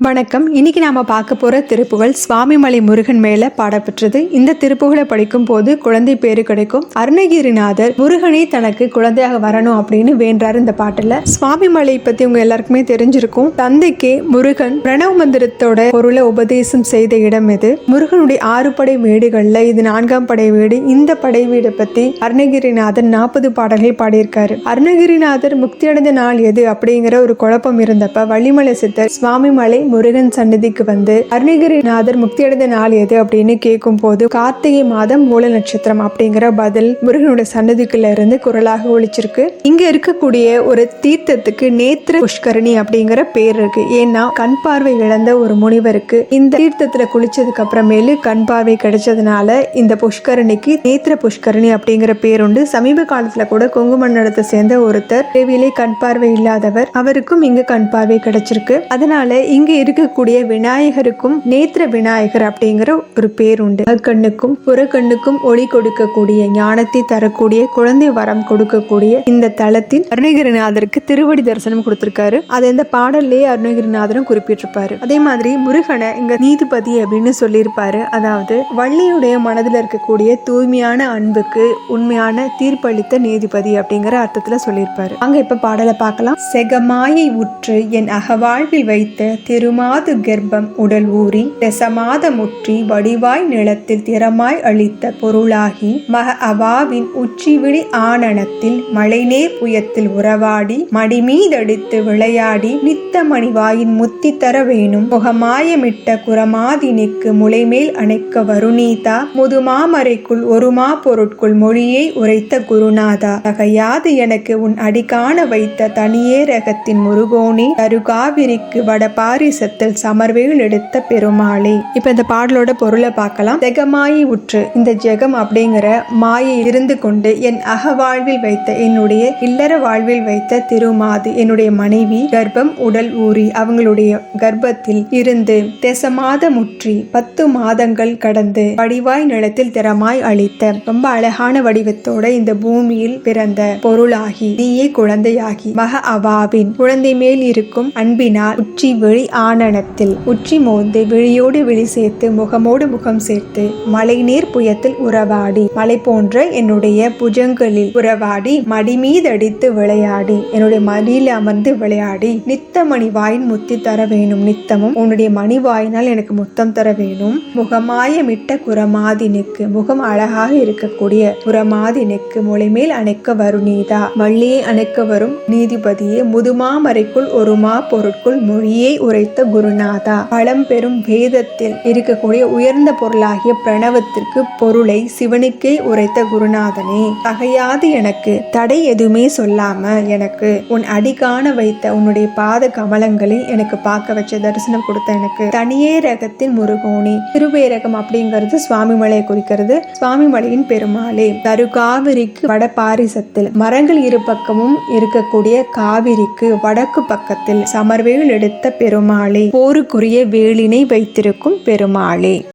வணக்கம். இன்னைக்கு நாம பார்க்க போற திருப்புகழ் சுவாமிமலை முருகன் மேல பாடப்பெற்றது. இந்த திருப்புகளை படிக்கும் போது குழந்தை பேரு கிடைக்கும். அருணகிரிநாதர் முருகனே தனக்கு குழந்தையாக வரணும் அப்படின்னு வேண்டாரு இந்த பாட்டுல. சுவாமிமலை பத்தி உங்க எல்லாருக்குமே தெரிஞ்சிருக்கும். தந்தைக்கு முருகன் பிரணவ மந்திரத்தோட பொருளை உபதேசம் செய்த இடம் இது. முருகனுடைய 6 படை வீடுகள்ல இது 4ஆம் படை வீடு. இந்த படை வீடை பத்தி அருணகிரிநாதர் 40 பாடல்கள் பாடியிருக்காரு. அருணகிரிநாதர் முக்தி அடைந்த நாள் எது அப்படிங்கிற ஒரு குழப்பம் இருந்தப்ப வள்ளிமலை சித்தர் சுவாமிமலை முருகன் சன்னதிக்கு வந்து அருணகிரிநாதர் முக்தி அடைந்த நாள் எது அப்படின்னு கேட்கும் போது கார்த்திகை மாதம் மூல நட்சத்திரம் அப்படிங்கிற பதில் முருகனுடைய சன்னதிக்குள்ள இருந்து குரலாக ஒழிச்சிருக்கு. இங்க இருக்கக்கூடிய ஒரு தீர்த்தத்துக்கு நேத்திர புஷ்கரணி அப்படிங்கிற பேர் இருக்கு. ஏன்னா கண் பார்வை இழந்த ஒரு முனிவருக்கு இந்த தீர்த்தத்துல குளிச்சதுக்கு அப்புறமேலு கண் பார்வை கிடைச்சதுனால இந்த புஷ்கரணிக்கு நேத்திர புஷ்கரணி அப்படிங்கிற பேர் உண்டு. சமீப காலத்துல கூட கொங்குமண்டலத்தை சேர்ந்த ஒருத்தர் தேவியிலே கண் பார்வை இல்லாதவர், அவருக்கும் இங்க கண் பார்வை கிடைச்சிருக்கு. அதனால இங்க இருக்கக்கூடிய விநாயகருக்கும் நேத்திர விநாயகர் அப்படிங்கிற ஒரு பேர் உண்டு. கண்ணுக்கும் புற கண்ணுக்கும் ஒளி கொடுக்கக்கூடிய, ஞானத்தை தரக்கூடிய, குழந்தை வரம் கொடுக்கக்கூடிய இந்த தலத்தில் அருணகிரிநாதருக்கு திருவடி தரிசனம் கொடுத்திருக்காரு. அதை இந்த பாடல்லே அருணகிரிநாதரும் குறிப்பிட்டிருப்பாரு. அதே மாதிரி முருகனை இங்க நீதிபதி அப்படின்னு சொல்லியிருப்பாரு. அதாவது வள்ளியுடைய மனதில் இருக்கக்கூடிய தூய்மையான அன்புக்கு உண்மையான தீர்ப்பளித்த நீதிபதி அப்படிங்கிற அர்த்தத்துல சொல்லியிருப்பாரு. அங்க இப்ப பாடலை பார்க்கலாம். செகமாயை உற்று என் அகவாழ்வில் வைத்த திருமாது கர்ப்பம் உடல் ஊறி தசமாத முற்றி வடிவாய் நிலத்தில் திறமாய் அளித்த பொருளாகி மக அவாவின் உச்சிவிழி ஆனனத்தில் மழைநேர் புயத்தில் உறவாடி மடிமீதடித்து விளையாடி நித்த மணிவாயின் முத்தி தர வேணும் முகமாயமிட்ட குரமாதினிக்கு முளைமேல் அணைக்க வருணீதா முதுமாமரைக்குள் ஒருமா பொருட்குள் மொழியை உரைத்த குருநாதா தகையாது எனக்கு உன் அடிக்காண வைத்த தனியே ரகத்தின் முருகோனி தருகாவிரிக்கு வடபாரிசத்தில் சமர்வேல் எடுத்த பெருமாளே. இப்ப இந்த பாடலோட பொருளை பார்க்கலாம். ஜெகமாயை உற்று, இந்த ஜெகம் அப்படிங்கிற மாயை இருந்து கொண்டு என் அகவாழ்வில் வைத்த, என்னுடைய இல்லற வாழ்வில் வைத்த திருமாது, என்னுடைய மனைவி கர்ப்பம் உடல் ஊறி, அவங்களுடைய கர்ப்பத்தில் இருந்து தசமாத முற்றி 10 மாதங்கள் கடந்து வடிவாய் நிலத்தில் திறமாய் அளித்த, ரொம்ப அழகான வடிவத்தோட இந்த பூமியில் பிறந்த பொருளாகி நீயே குழந்தையாகி மக அவாவின் குழந்தை மேல் இருக்கும் அன்பினால் உச்சி விழி ஆனனத்தில் உச்சி மோந்து விழியோடு விழி சேர்த்து முகமோடு முகம் சேர்த்து மழை நீர் புயத்தில் உறவாடி, மலை போன்ற என்னுடைய புஜங்களில் உறவாடி மடிமீதடித்து விளையாடி, என்னுடைய மடியில் அமர்ந்து விளையாடி நித்த மணிவாயின் முத்தி தர வேணும், நித்தமும் உன்னுடைய மணிவாயினால் எனக்கு முத்தம் தர வேணும். முகமாயமிட்ட குரமாதினுக்கு, முகம் அழகாக இருக்கக்கூடிய குரமாதினுக்கு முளைமேல் அணைக்க வருணீதா, வள்ளியை அணைக்க வரும் நீதிபதியே, முதுமாமரைக்குள் ஒருமா பொருட்குள் மொழியை உரைத்த குருநாதா, பழம் பெரும் வேதத்தில் இருக்கக்கூடிய உயர்ந்த பொருளாகிய பிரணவத்திற்கு பொருளை சிவனுக்கே உரைத்த குருநாதனே, தகையாது எனக்கு தடை எதுவுமே சொல்லாம எனக்கு உன் அடிக்காண வைத்த உன்னுடைய பாத கமலங்களை எனக்கு பார்க்க வச்ச, தரிசனம் கொடுத்த எனக்கு தனியே ரகத்தின் முருகோனி. திருவேரகம் அப்படிங்கிறது சுவாமிமலையை குறிக்கிறது. சுவாமிமலையின் பெருமாளே, தருகாவிரிக்கு வட பாரிசத்தில், மரங்கள் இரு பக்கமும் இருக்கக்கூடிய காவிரிக்கு வடக்கு பக்கத்தில் சமர்வேல் எடுத்த பெருமாளே, போருக்குரிய வேலினை வைத்திருக்கும் பெருமாளே.